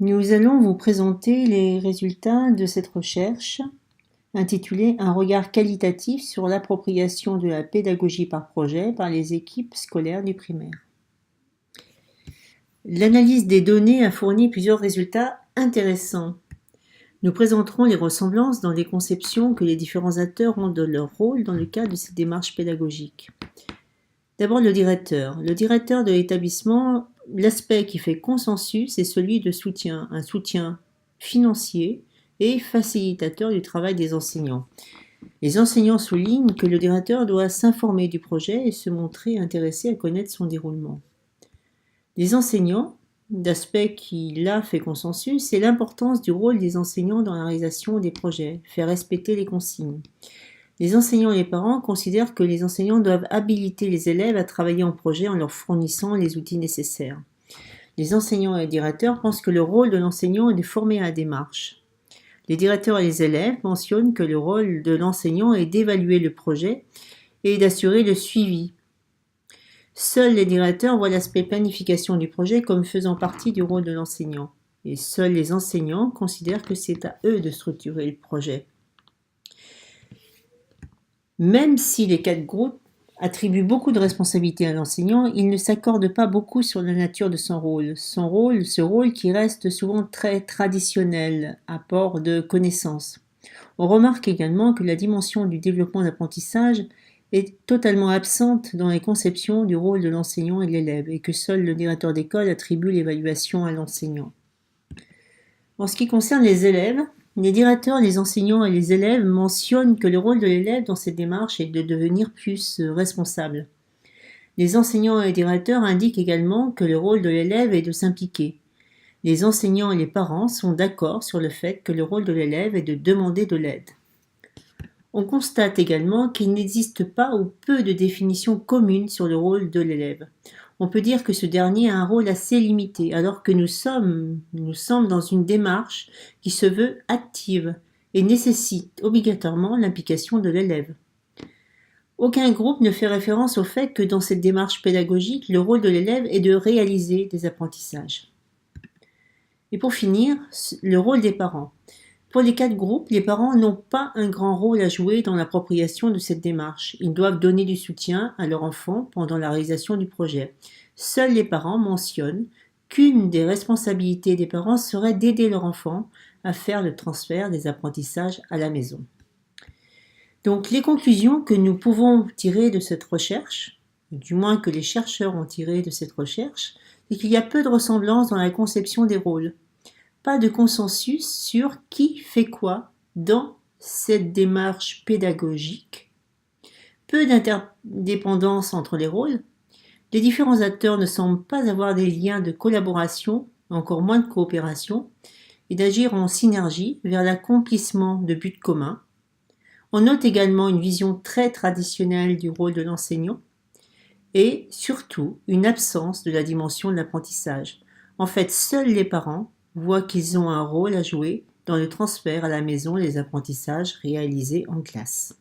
Nous allons vous présenter les résultats de cette recherche intitulée « Un regard qualitatif sur l'appropriation de la pédagogie par projet par les équipes scolaires du primaire ». L'analyse des données a fourni plusieurs résultats intéressants. Nous présenterons les ressemblances dans les conceptions que les différents acteurs ont de leur rôle dans le cadre de cette démarche pédagogique. D'abord le directeur. Le directeur de l'établissement, l'aspect qui fait consensus est celui de soutien, un soutien financier et facilitateur du travail des enseignants. Les enseignants soulignent que le directeur doit s'informer du projet et se montrer intéressé à connaître son déroulement. Les enseignants, d'aspect qui là fait consensus, c'est l'importance du rôle des enseignants dans la réalisation des projets, faire respecter les consignes. Les enseignants et les parents considèrent que les enseignants doivent habiliter les élèves à travailler en projet en leur fournissant les outils nécessaires. Les enseignants et les directeurs pensent que le rôle de l'enseignant est de former à la démarche. Les directeurs et les élèves mentionnent que le rôle de l'enseignant est d'évaluer le projet et d'assurer le suivi. Seuls les directeurs voient l'aspect planification du projet comme faisant partie du rôle de l'enseignant. Et seuls les enseignants considèrent que c'est à eux de structurer le projet. Même si les 4 groupes attribuent beaucoup de responsabilités à l'enseignant, ils ne s'accordent pas beaucoup sur la nature de son rôle. Ce rôle qui reste souvent très traditionnel, apport de connaissances. On remarque également que la dimension du développement d'apprentissage est totalement absente dans les conceptions du rôle de l'enseignant et de l'élève, et que seul le directeur d'école attribue l'évaluation à l'enseignant. En ce qui concerne les élèves, les directeurs, les enseignants et les élèves mentionnent que le rôle de l'élève dans cette démarche est de devenir plus responsable. Les enseignants et les directeurs indiquent également que le rôle de l'élève est de s'impliquer. Les enseignants et les parents sont d'accord sur le fait que le rôle de l'élève est de demander de l'aide. On constate également qu'il n'existe pas ou peu de définition commune sur le rôle de l'élève. On peut dire que ce dernier a un rôle assez limité, alors que nous sommes dans une démarche qui se veut active et nécessite obligatoirement l'implication de l'élève. Aucun groupe ne fait référence au fait que dans cette démarche pédagogique, le rôle de l'élève est de réaliser des apprentissages. Et pour finir, le rôle des parents. Pour les 4 groupes, les parents n'ont pas un grand rôle à jouer dans l'appropriation de cette démarche. Ils doivent donner du soutien à leur enfant pendant la réalisation du projet. Seuls les parents mentionnent qu'une des responsabilités des parents serait d'aider leur enfant à faire le transfert des apprentissages à la maison. Donc les conclusions que nous pouvons tirer de cette recherche, du moins que les chercheurs ont tiré de cette recherche, c'est qu'il y a peu de ressemblance dans la conception des rôles. Pas de consensus sur qui fait quoi dans cette démarche pédagogique. Peu d'interdépendance entre les rôles. Les différents acteurs ne semblent pas avoir des liens de collaboration, encore moins de coopération, et d'agir en synergie vers l'accomplissement de buts communs. On note également une vision très traditionnelle du rôle de l'enseignant et surtout une absence de la dimension de l'apprentissage. En fait, seuls les parents voient qu'ils ont un rôle à jouer dans le transfert à la maison des apprentissages réalisés en classe.